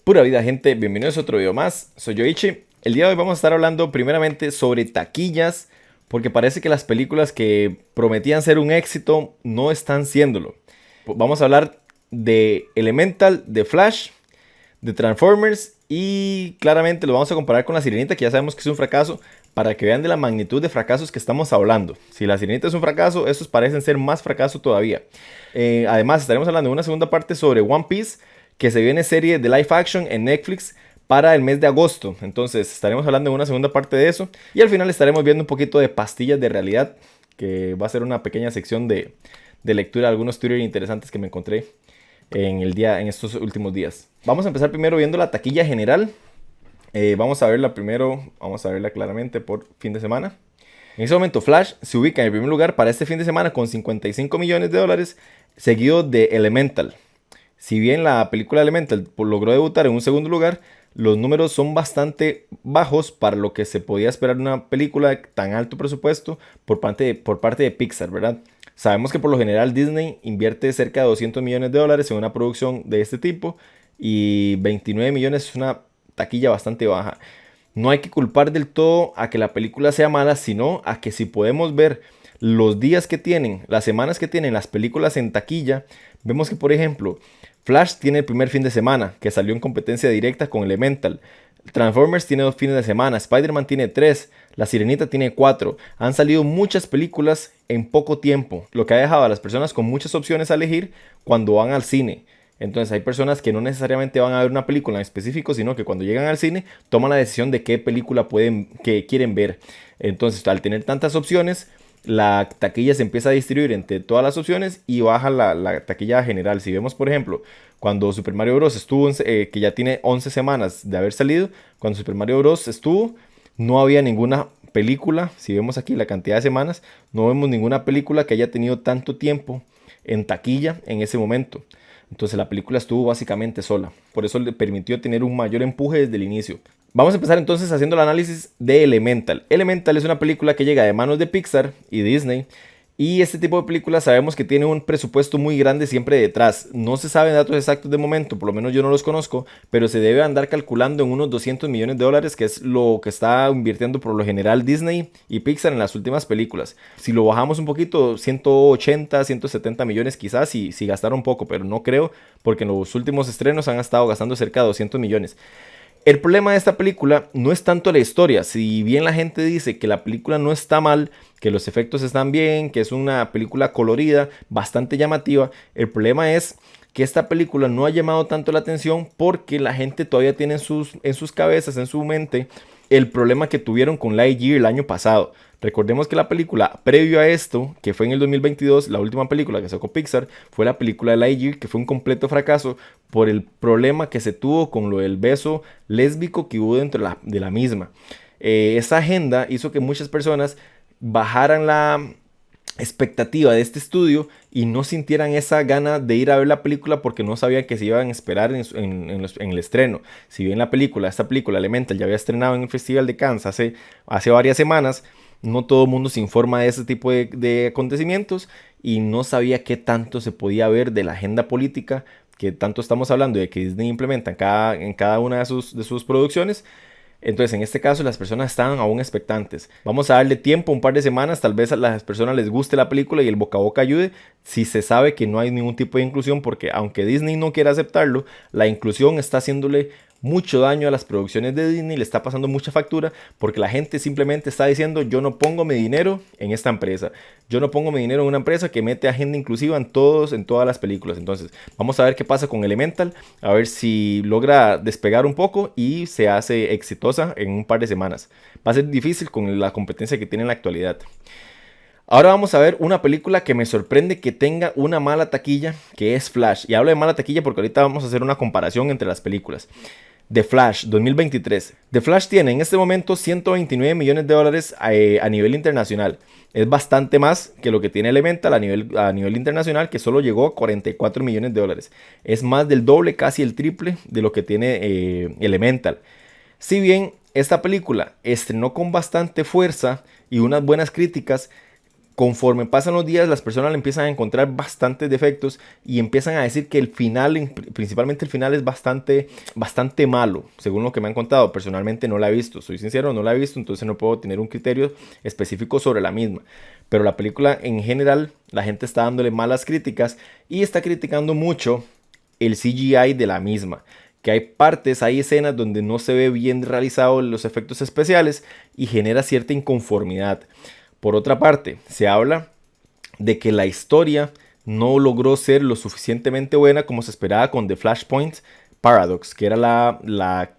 Pura vida, gente, bienvenidos a otro video más. Soy Yoichi. El día de hoy vamos a estar hablando primeramente sobre taquillas, porque parece que las películas que prometían ser un éxito no están siéndolo. Vamos a hablar de Elemental, de Flash, de Transformers y claramente lo vamos a comparar con La Sirenita, que ya sabemos que es un fracaso, para que vean de la magnitud de fracasos que estamos hablando. Si La Sirenita es un fracaso, estos parecen ser más fracaso todavía. Además, estaremos hablando de una segunda parte sobre One Piece, que se viene serie de live action en Netflix para el mes de agosto. Entonces estaremos hablando de una segunda parte de eso. Y al final estaremos viendo un poquito de pastillas de realidad, que va a ser una pequeña sección de lectura de algunos Twitter interesantes que me encontré en estos últimos días. Vamos a empezar primero viendo la taquilla general. Vamos a verla primero, vamos a verla claramente por fin de semana. En ese momento Flash se ubica en el primer lugar para este fin de semana con 55 millones de dólares, seguido de Elemental. Si bien la película Elemental logró debutar en un segundo lugar, los números son bastante bajos para lo que se podía esperar de una película de tan alto presupuesto por parte de Pixar, ¿verdad? Sabemos que por lo general Disney invierte cerca de 200 millones de dólares en una producción de este tipo y 29 millones es una taquilla bastante baja. No hay que culpar del todo a que la película sea mala, sino a que si podemos ver los días que tienen, las semanas que tienen las películas en taquilla, vemos que por ejemplo Flash tiene el primer fin de semana, que salió en competencia directa con Elemental. Transformers tiene 2 fines de semana, Spider-Man tiene 3, La Sirenita tiene 4. Han salido muchas películas en poco tiempo, lo que ha dejado a las personas con muchas opciones a elegir cuando van al cine. Entonces hay personas que no necesariamente van a ver una película en específico, sino que cuando llegan al cine toman la decisión de qué película que quieren ver. Entonces, al tener tantas opciones, la taquilla se empieza a distribuir entre todas las opciones y baja la taquilla general. Si vemos, por ejemplo, cuando Super Mario Bros. Estuvo, que ya tiene 11 semanas de haber salido, cuando Super Mario Bros. Estuvo, no había ninguna película. Si vemos aquí la cantidad de semanas, no vemos ninguna película que haya tenido tanto tiempo en taquilla en ese momento. Entonces la película estuvo básicamente sola. Por eso le permitió tener un mayor empuje desde el inicio. Vamos a empezar entonces haciendo el análisis de Elemental. Elemental es una película que llega de manos de Pixar y Disney. Y este tipo de películas sabemos que tiene un presupuesto muy grande siempre detrás. No se saben datos exactos de momento, por lo menos yo no los conozco, pero se debe andar calculando en unos 200 millones de dólares, que es lo que está invirtiendo por lo general Disney y Pixar en las últimas películas. Si lo bajamos un poquito, 180, 170 millones quizás, si gastaron poco, pero no creo, porque en los últimos estrenos han estado gastando cerca de 200 millones. El problema de esta película no es tanto la historia. Si bien la gente dice que la película no está mal, que los efectos están bien, que es una película colorida, bastante llamativa, el problema es que esta película no ha llamado tanto la atención porque la gente todavía tiene en sus cabezas, en su mente, el problema que tuvieron con Lightyear el año pasado. Recordemos que la película previo a esto, que fue en el 2022, la última película que sacó Pixar, fue la película de Lightyear, que fue un completo fracaso por el problema que se tuvo con lo del beso lésbico que hubo dentro de la misma. Esa agenda hizo que muchas personas bajaran la expectativa de este estudio y no sintieran esa gana de ir a ver la película porque no sabían que se iban a esperar en el estreno. Si bien esta película Elemental ya había estrenado en el Festival de Cannes hace varias semanas, no todo el mundo se informa de ese tipo de acontecimientos y no sabía qué tanto se podía ver de la agenda política que tanto estamos hablando de que Disney implementa en cada una de sus producciones. Entonces en este caso las personas estaban aún expectantes. Vamos a darle tiempo, un par de semanas, tal vez a las personas les guste la película y el boca a boca ayude si se sabe que no hay ningún tipo de inclusión, porque aunque Disney no quiera aceptarlo, la inclusión está haciéndole mucho daño a las producciones de Disney, le está pasando mucha factura porque la gente simplemente está diciendo: yo no pongo mi dinero en esta empresa, yo no pongo mi dinero en una empresa que mete agenda inclusiva en todas las películas. Entonces vamos a ver qué pasa con Elemental, a ver si logra despegar un poco y se hace exitosa en un par de semanas. Va a ser difícil con la competencia que tiene en la actualidad. Ahora vamos a ver una película que me sorprende que tenga una mala taquilla, que es Flash. Y hablo de mala taquilla porque ahorita vamos a hacer una comparación entre las películas. The Flash 2023. The Flash tiene en este momento 129 millones de dólares a nivel internacional. Es bastante más que lo que tiene Elemental a nivel internacional, que solo llegó a 44 millones de dólares. Es más del doble, casi el triple de lo que tiene Elemental. Si bien esta película estrenó con bastante fuerza y unas buenas críticas, Conforme pasan los días, las personas le empiezan a encontrar bastantes defectos y empiezan a decir que el final, principalmente el final, es bastante malo, según lo que me han contado. Personalmente no la he visto, soy sincero, no la he visto, entonces no puedo tener un criterio específico sobre la misma. Pero la película en general, la gente está dándole malas críticas y está criticando mucho el CGI de la misma. Que hay partes, hay escenas donde no se ve bien realizado los efectos especiales y genera cierta inconformidad. Por otra parte, se habla de que la historia no logró ser lo suficientemente buena como se esperaba con The Flashpoint Paradox, que era la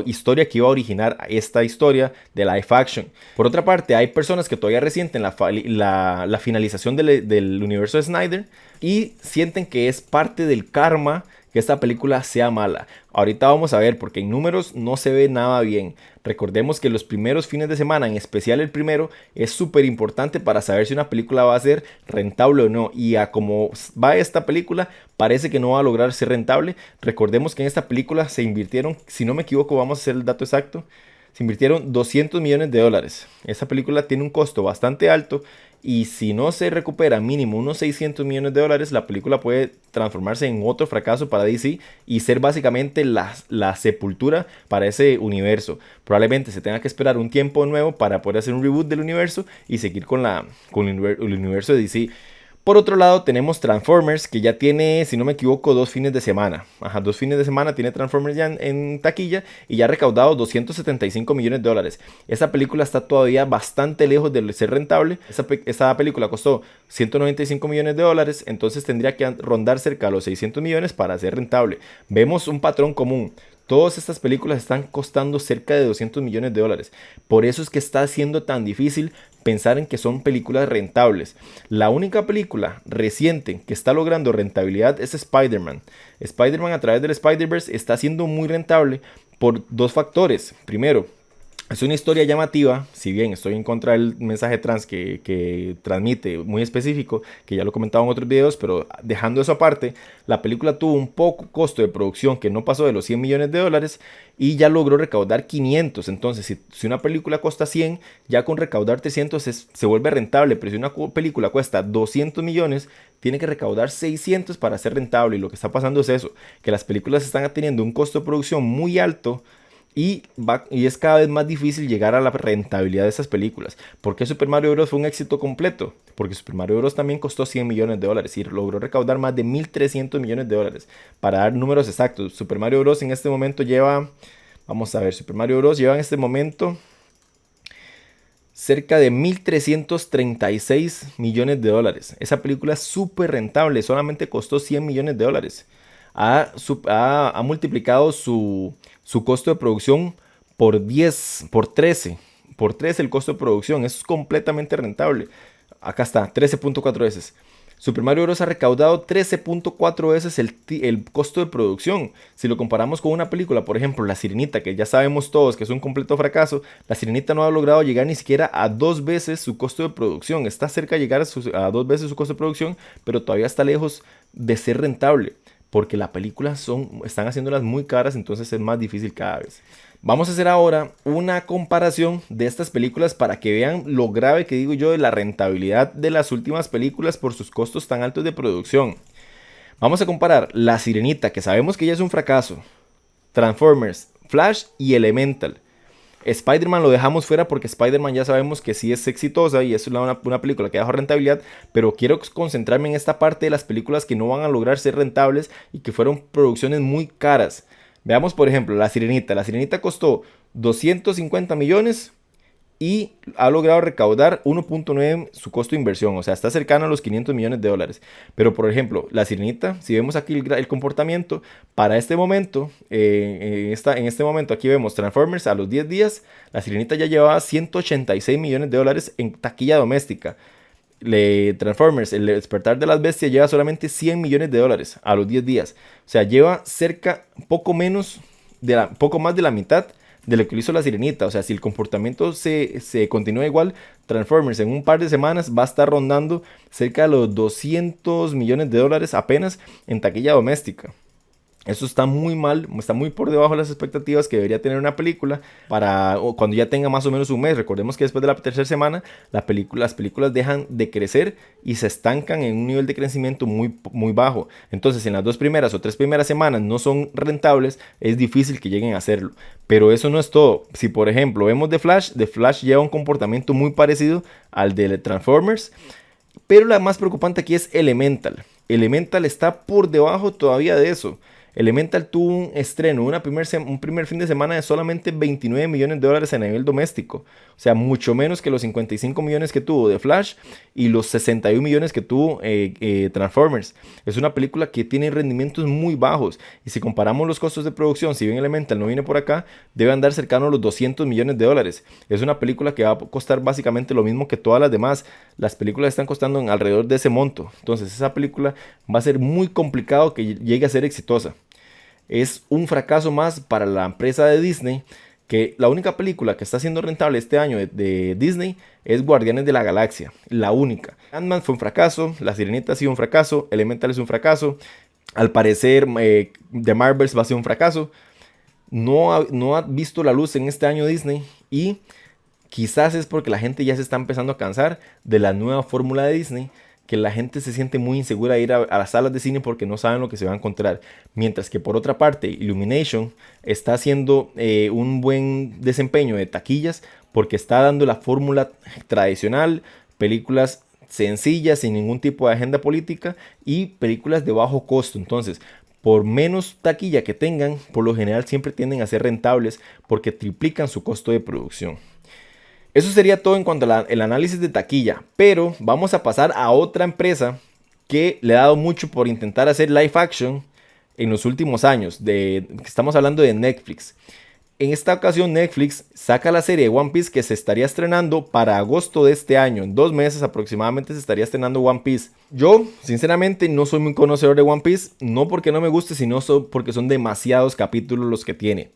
historia que iba a originar esta historia de live action. Por otra parte, hay personas que todavía resienten la finalización del universo de Snyder y sienten que es parte del karma que esta película sea mala. Ahorita vamos a ver, porque en números no se ve nada bien. Recordemos que los primeros fines de semana, en especial el primero, es súper importante para saber si una película va a ser rentable o no. Y a como va esta película, parece que no va a lograr ser rentable. Recordemos que en esta película se invirtieron, si no me equivoco, vamos a hacer el dato exacto, se invirtieron $200 millones. Esa película tiene un costo bastante alto y si no se recupera mínimo unos $600 millones, la película puede transformarse en otro fracaso para DC y ser básicamente la sepultura para ese universo. Probablemente se tenga que esperar un tiempo nuevo para poder hacer un reboot del universo y seguir con el universo de DC. Por otro lado tenemos Transformers, que ya tiene, si no me equivoco, 2 fines de semana. Ajá, 2 fines de semana tiene Transformers ya en taquilla y ya ha recaudado $275 millones. Esta película está todavía bastante lejos de ser rentable. Esta película costó $195 millones, entonces tendría que rondar cerca de los 600 millones para ser rentable. Vemos un patrón común. Todas estas películas están costando cerca de $200 millones. Por eso es que está siendo tan difícil pensar en que son películas rentables. La única película reciente que está logrando rentabilidad es Spider-Man. Spider-Man a través del Spider-Verse está siendo muy rentable por dos factores. Primero, es una historia llamativa, si bien estoy en contra del mensaje trans que transmite, muy específico, que ya lo he comentado en otros videos, pero dejando eso aparte, la película tuvo un poco costo de producción que no pasó de los $100 millones y ya logró recaudar 500. Entonces, si una película cuesta 100, ya con recaudar 300 se vuelve rentable, pero si una película cuesta 200 millones, tiene que recaudar 600 para ser rentable. Y lo que está pasando es eso, que las películas están teniendo un costo de producción muy alto. Y es cada vez más difícil llegar a la rentabilidad de esas películas. ¿Por qué Super Mario Bros. Fue un éxito completo? Porque Super Mario Bros. También costó $100 millones y logró recaudar más de $1.300 millones. Para dar números exactos, Super Mario Bros. En este momento lleva, vamos a ver, Super Mario Bros. Lleva en este momento cerca de $1.336 millones. Esa película es súper rentable, solamente costó $100 millones. Ha multiplicado su costo de producción por 10, por 13 el costo de producción. Es completamente rentable. Acá está, 13.4 veces. Super Mario Bros. Ha recaudado 13.4 veces el costo de producción. Si lo comparamos con una película, por ejemplo, La Sirenita, que ya sabemos todos que es un completo fracaso, La Sirenita no ha logrado llegar ni siquiera a 2 veces su costo de producción. Está cerca de llegar a 2 veces su costo de producción, pero todavía está lejos de ser rentable. Porque las películas están haciéndolas muy caras, entonces es más difícil cada vez. Vamos a hacer ahora una comparación de estas películas para que vean lo grave que digo yo de la rentabilidad de las últimas películas por sus costos tan altos de producción. Vamos a comparar La Sirenita, que sabemos que ya es un fracaso, Transformers, Flash y Elemental. Spider-Man lo dejamos fuera porque Spider-Man ya sabemos que sí es exitosa y es una película que da rentabilidad, pero quiero concentrarme en esta parte de las películas que no van a lograr ser rentables y que fueron producciones muy caras. Veamos por ejemplo La Sirenita. La Sirenita costó 250 millones y ha logrado recaudar 1.9 su costo de inversión, o sea, está cercano a los $500 millones. Pero por ejemplo, La Sirenita, si vemos aquí el comportamiento, para este momento, en este momento aquí vemos Transformers a los 10 días, La Sirenita ya llevaba $186 millones en taquilla doméstica. Transformers, el despertar de las bestias, lleva solamente $100 millones a los 10 días. O sea, lleva cerca, poco más de la mitad de lo que hizo La Sirenita. O sea, si el comportamiento se continúa igual, Transformers en un par de semanas va a estar rondando cerca de los $200 millones apenas en taquilla doméstica. Eso está muy mal, está muy por debajo de las expectativas que debería tener una película para cuando ya tenga más o menos un mes. Recordemos que después de la tercera semana las películas dejan de crecer y se estancan en un nivel de crecimiento muy bajo. Entonces, en las 2 primeras o 3 primeras semanas no son rentables, es difícil que lleguen a hacerlo. Pero eso no es todo. Si por ejemplo vemos The Flash lleva un comportamiento muy parecido al de Transformers. Pero la más preocupante aquí es Elemental. Elemental está por debajo todavía de eso. Elemental tuvo un estreno, un primer fin de semana de solamente 29 millones de dólares a nivel doméstico. O sea, mucho menos que los 55 millones que tuvo de Flash y los 61 millones que tuvo Transformers. Es una película que tiene rendimientos muy bajos. Y si comparamos los costos de producción, si bien Elemental no viene por acá, debe andar cercano a los 200 millones de dólares. Es una película que va a costar básicamente lo mismo que todas las demás. Las películas están costando en alrededor de ese monto. Entonces esa película va a ser muy complicado que llegue a ser exitosa. Es un fracaso más para la empresa de Disney, que la única película que está siendo rentable este año de Disney es Guardianes de la Galaxia, la única. Ant-Man fue un fracaso, La Sirenita ha sido un fracaso, Elemental es un fracaso, al parecer The Marvels va a ser un fracaso. No ha visto la luz en este año Disney y quizás es porque la gente ya se está empezando a cansar de la nueva fórmula de Disney, que la gente se siente muy insegura de ir a las salas de cine porque no saben lo que se va a encontrar. Mientras que por otra parte, Illumination está haciendo un buen desempeño de taquillas porque está dando la fórmula tradicional, películas sencillas, sin ningún tipo de agenda política y películas de bajo costo. Entonces, por menos taquilla que tengan, por lo general siempre tienden a ser rentables porque triplican su costo de producción. Eso sería todo en cuanto al análisis de taquilla, pero vamos a pasar a otra empresa que le ha dado mucho por intentar hacer live action en los últimos años. Estamos hablando de Netflix. En esta ocasión Netflix saca la serie de One Piece que se estaría estrenando para agosto de este año. En 2 meses aproximadamente se estaría estrenando One Piece. Yo, sinceramente, no soy muy conocedor de One Piece. No porque no me guste, sino porque son demasiados capítulos los que tiene.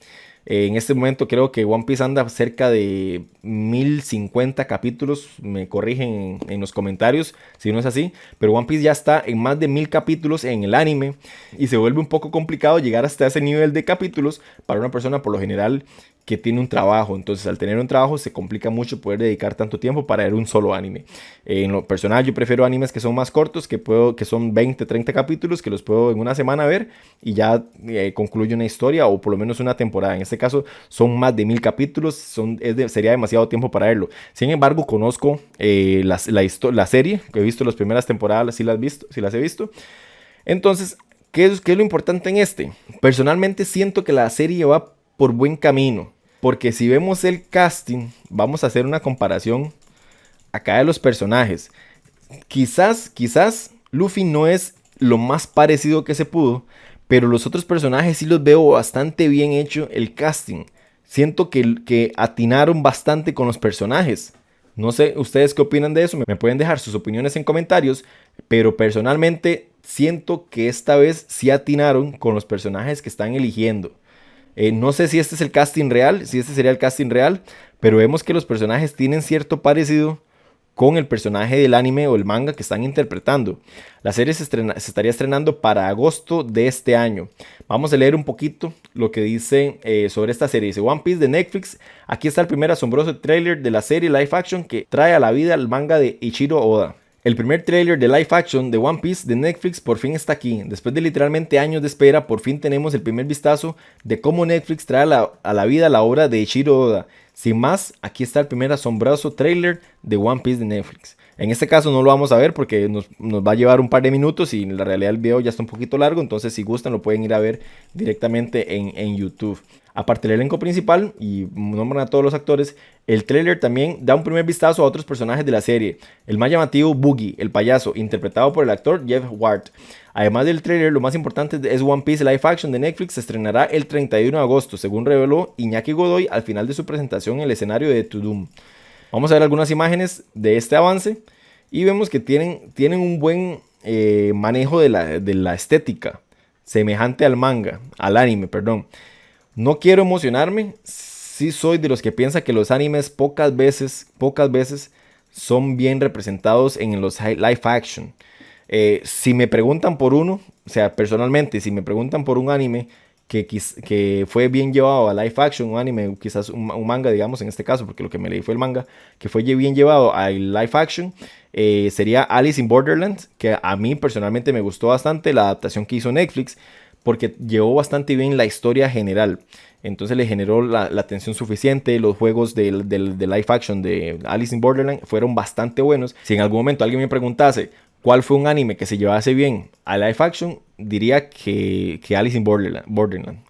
En este momento creo que One Piece anda cerca de 1050 capítulos. Me corrigen en los comentarios si no es así. Pero One Piece ya está en más de 1000 capítulos en el anime. Y se vuelve un poco complicado llegar hasta ese nivel de capítulos para una persona por lo general que tiene un trabajo. Entonces al tener un trabajo se complica mucho poder dedicar tanto tiempo para ver un solo anime. En lo personal yo prefiero animes que son más cortos, que son 20, 30 capítulos, que los puedo en una semana ver y ya concluye una historia o por lo menos una temporada. En este caso son más de 1000 capítulos, sería demasiado tiempo para verlo. Sin embargo conozco la serie, que he visto las primeras temporadas, si las he visto. Entonces, ¿qué es lo importante en este? Personalmente siento que la serie va por buen camino. Porque si vemos el casting, vamos a hacer una comparación acá de los personajes. Quizás Luffy no es lo más parecido que se pudo, pero los otros personajes sí los veo bastante bien hecho el casting. Siento que atinaron bastante con los personajes. No sé, ¿ustedes qué opinan de eso? Me pueden dejar sus opiniones en comentarios, pero personalmente siento que esta vez sí atinaron con los personajes que están eligiendo. No sé si este es el casting real, si este sería el casting real, pero vemos que los personajes tienen cierto parecido con el personaje del anime o el manga que están interpretando. La serie se estaría estrenando para agosto de este año. Vamos a leer un poquito lo que dice sobre esta serie. Dice One Piece de Netflix. Aquí está el primer asombroso trailer de la serie live action que trae a la vida el manga de Ichiro Oda. El primer tráiler de live action de One Piece de Netflix por fin está aquí. Después de literalmente años de espera, por fin tenemos el primer vistazo de cómo Netflix trae a la vida la obra de Ichiro Oda. Sin más, aquí está el primer asombroso tráiler de One Piece de Netflix. En este caso no lo vamos a ver porque nos va a llevar un par de minutos y en la realidad el video ya está un poquito largo, entonces si gustan lo pueden ir a ver directamente en YouTube. Aparte del elenco principal y nombran a todos los actores, el tráiler también da un primer vistazo a otros personajes de la serie. El más llamativo Boogie, el payaso, interpretado por el actor Jeff Ward. Además del tráiler, lo más importante es One Piece Live Action de Netflix se estrenará el 31 de agosto, según reveló Iñaki Godoy al final de su presentación en el escenario de Tudum. Vamos a ver algunas imágenes de este avance y vemos que tienen un buen manejo de la estética, semejante al anime, perdón. No quiero emocionarme, sí soy de los que piensa que los animes pocas veces son bien representados en los live action. Si me preguntan por uno, O sea, personalmente, si me preguntan por un anime que fue bien llevado a live action, un anime, quizás un manga, digamos, en este caso, porque lo que me leí fue el manga, que fue bien llevado a live action, sería Alice in Borderland, que a mí personalmente me gustó bastante la adaptación que hizo Netflix, porque llevó bastante bien la historia general. Entonces le generó la atención suficiente. Los juegos de live action de Alice in Borderland fueron bastante buenos. Si en algún momento alguien me preguntase cuál fue un anime que se llevase bien a live action, diría que Alice in Borderland.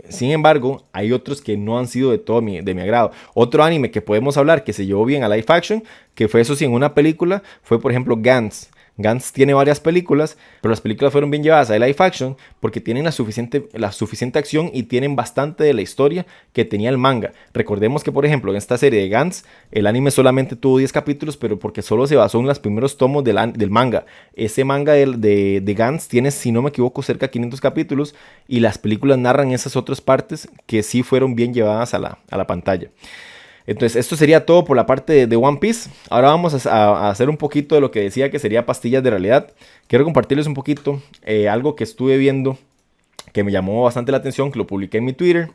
Sin embargo, hay otros que no han sido de todo de mi agrado. Otro anime que podemos hablar que se llevó bien a live action, que fue eso sí en una película, fue por ejemplo Gantz. Gantz tiene varias películas, pero las películas fueron bien llevadas a live action porque tienen la suficiente acción y tienen bastante de la historia que tenía el manga. Recordemos que, por ejemplo, en esta serie de Gantz, el anime solamente tuvo 10 capítulos, pero porque solo se basó en los primeros tomos del manga. Ese manga de Gantz tiene, si no me equivoco, cerca de 500 capítulos y las películas narran esas otras partes que sí fueron bien llevadas a la pantalla. Entonces, esto sería todo por la parte de One Piece. Ahora vamos a hacer un poquito de lo que decía que sería pastillas de realidad. Quiero compartirles un poquito algo que estuve viendo que me llamó bastante la atención, que lo publiqué en mi Twitter.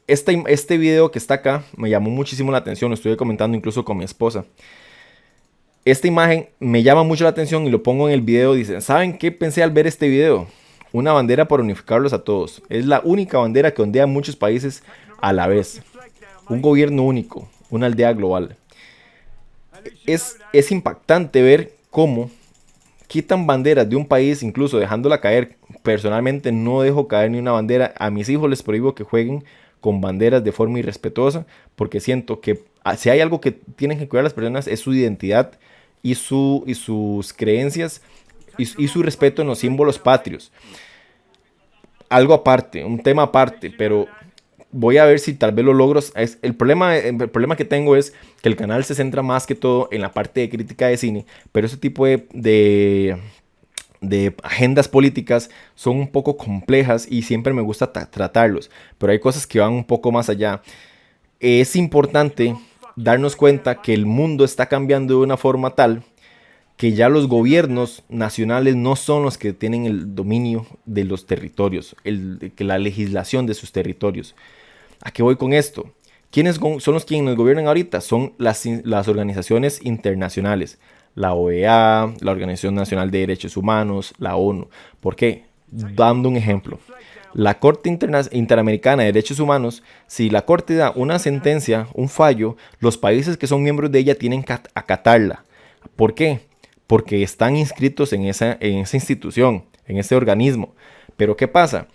Este video que está acá me llamó muchísimo la atención, lo estuve comentando incluso con mi esposa. Esta imagen me llama mucho la atención y lo pongo en el video. Dicen, ¿saben qué pensé al ver este video? Una bandera para unificarlos a todos. Es la única bandera que ondea muchos países a la vez. Un gobierno único, una aldea global. Es impactante ver cómo quitan banderas de un país, incluso dejándola caer. Personalmente no dejo caer ni una bandera. A mis hijos les prohíbo que jueguen con banderas de forma irrespetuosa, porque siento que si hay algo que tienen que cuidar las personas es su identidad y sus creencias y su respeto en los símbolos patrios. Algo aparte, un tema aparte, pero voy a ver si tal vez lo logro. El problema que tengo es que el canal se centra más que todo en la parte de crítica de cine, pero ese tipo de agendas políticas son un poco complejas y siempre me gusta tratarlos, pero hay cosas que van un poco más allá. Es importante darnos cuenta que el mundo está cambiando de una forma tal que ya los gobiernos nacionales no son los que tienen el dominio de los territorios, que la legislación de sus territorios. ¿A qué voy con esto? ¿Quiénes son los quienes nos gobiernan ahorita? Son las organizaciones internacionales. La OEA, la Organización Nacional de Derechos Humanos, la ONU. ¿Por qué? Dando un ejemplo. La Corte Interamericana de Derechos Humanos, si la Corte da una sentencia, un fallo, los países que son miembros de ella tienen que acatarla. ¿Por qué? Porque están inscritos en esa institución, en ese organismo. Pero ¿qué pasa?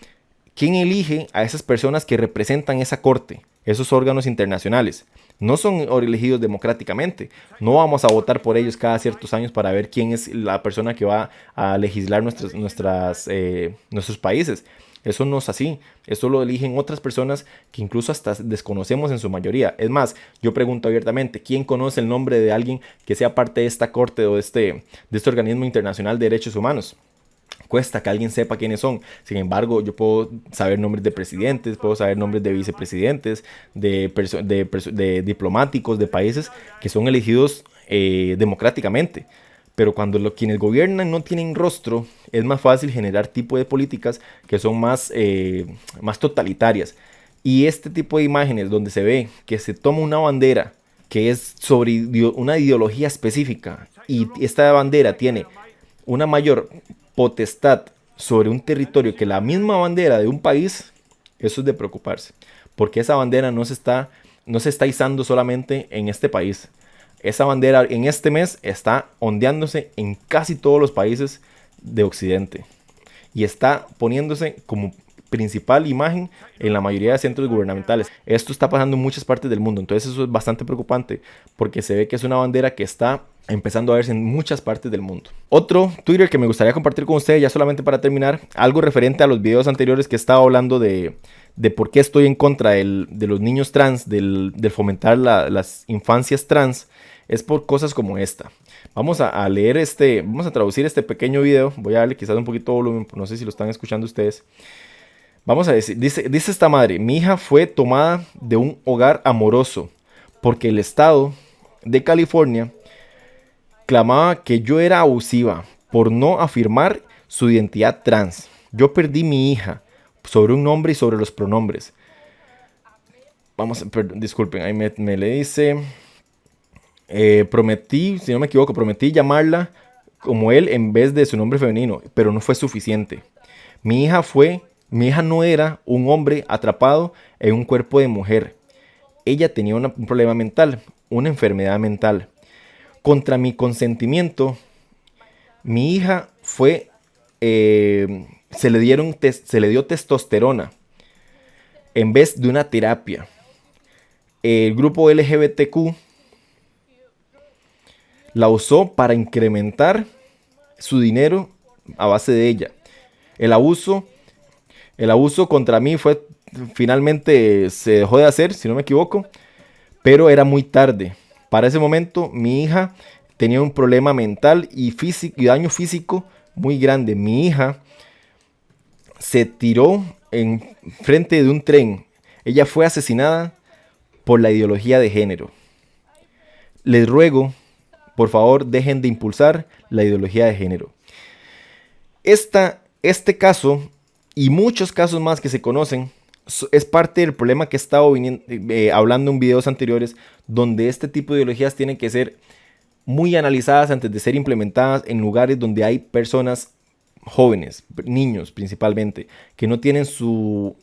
¿Quién elige a esas personas que representan esa corte, esos órganos internacionales? No son elegidos democráticamente. No vamos a votar por ellos cada ciertos años para ver quién es la persona que va a legislar nuestros países. Eso no es así. Eso lo eligen otras personas que incluso hasta desconocemos en su mayoría. Es más, yo pregunto abiertamente, ¿quién conoce el nombre de alguien que sea parte de esta corte o de este organismo internacional de derechos humanos? Cuesta que alguien sepa quiénes son. Sin embargo, yo puedo saber nombres de presidentes, puedo saber nombres de vicepresidentes, de diplomáticos de países que son elegidos democráticamente. Pero cuando quienes gobiernan no tienen rostro, es más fácil generar tipo de políticas que son más totalitarias. Y este tipo de imágenes donde se ve que se toma una bandera que es sobre una ideología específica y esta bandera tiene una mayor potestad sobre un territorio que la misma bandera de un país, eso es de preocuparse, porque esa bandera no se está izando solamente en este país. Esa bandera en este mes está ondeándose en casi todos los países de Occidente y está poniéndose como principal imagen en la mayoría de centros gubernamentales. Esto está pasando en muchas partes del mundo, entonces eso es bastante preocupante porque se ve que es una bandera que está empezando a verse en muchas partes del mundo. Otro Twitter que me gustaría compartir con ustedes, ya solamente para terminar, algo referente a los videos anteriores que estaba hablando de por qué estoy en contra de los niños trans, del fomentar las infancias trans, es por cosas como esta. Vamos a vamos a traducir este pequeño video. Voy a darle quizás un poquito de volumen, no sé si lo están escuchando ustedes. Vamos a decir, dice esta madre: mi hija fue tomada de un hogar amoroso porque el estado de California clamaba que yo era abusiva por no afirmar su identidad trans. Yo perdí mi hija sobre un nombre y sobre los pronombres. Disculpen, ahí me le dice. Prometí, si no me equivoco, prometí llamarla como él en vez de su nombre femenino, pero no fue suficiente. Mi hija mi hija no era un hombre atrapado en un cuerpo de mujer. Ella tenía un problema mental, una enfermedad mental. Contra mi consentimiento, mi hija se le dio testosterona en vez de una terapia. El grupo LGBTQ la usó para incrementar su dinero a base de ella. El abuso contra mí finalmente se dejó de hacer, si no me equivoco, pero era muy tarde. Para ese momento mi hija tenía un problema mental y daño físico muy grande. Mi hija se tiró en frente de un tren. Ella fue asesinada por la ideología de género. Les ruego, por favor, dejen de impulsar la ideología de género. Este caso y muchos casos más que se conocen es parte del problema que he estado hablando en videos anteriores, donde este tipo de ideologías tienen que ser muy analizadas antes de ser implementadas en lugares donde hay personas jóvenes, niños principalmente, que no tienen su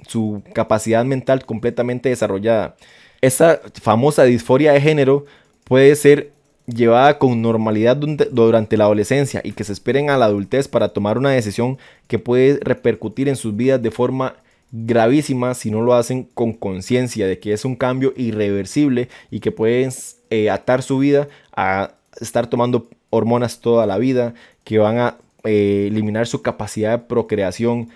capacidad mental completamente desarrollada. Esa famosa disforia de género puede ser llevada con normalidad durante la adolescencia y que se esperen a la adultez para tomar una decisión que puede repercutir en sus vidas de forma gravísima si no lo hacen con conciencia de que es un cambio irreversible y que pueden atar su vida a estar tomando hormonas toda la vida, que van a eliminar su capacidad de procreación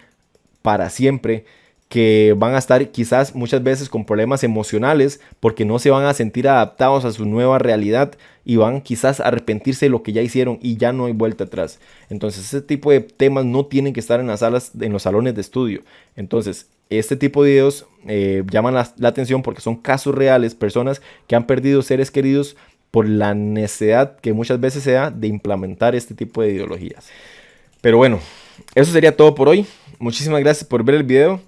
para siempre, que van a estar quizás muchas veces con problemas emocionales porque no se van a sentir adaptados a su nueva realidad y van quizás a arrepentirse de lo que ya hicieron y ya no hay vuelta atrás. Entonces ese tipo de temas no tienen que estar en las salas, en los salones de estudio. Entonces este tipo de videos llaman la atención porque son casos reales, personas que han perdido seres queridos por la necesidad que muchas veces se da de implementar este tipo de ideologías. Pero bueno, eso sería todo por hoy. Muchísimas gracias por ver el video.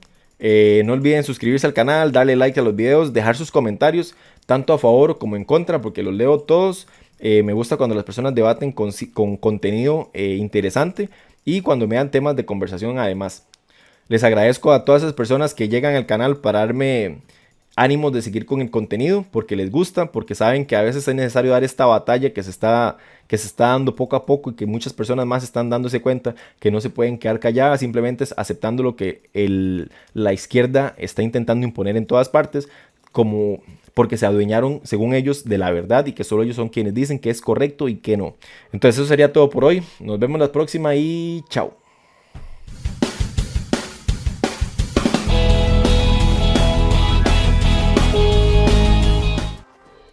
No olviden suscribirse al canal, darle like a los videos, dejar sus comentarios, tanto a favor como en contra, porque los leo todos. Me gusta cuando las personas debaten con contenido interesante y cuando me dan temas de conversación además. Les agradezco a todas esas personas que llegan al canal para darme ánimos de seguir con el contenido, porque les gusta, porque saben que a veces es necesario dar esta batalla que se está dando poco a poco y que muchas personas más están dándose cuenta que no se pueden quedar calladas simplemente aceptando lo que la izquierda está intentando imponer en todas partes, como porque se adueñaron, según ellos, de la verdad y que solo ellos son quienes dicen que es correcto y que no. Entonces eso sería todo por hoy. Nos vemos la próxima y chao.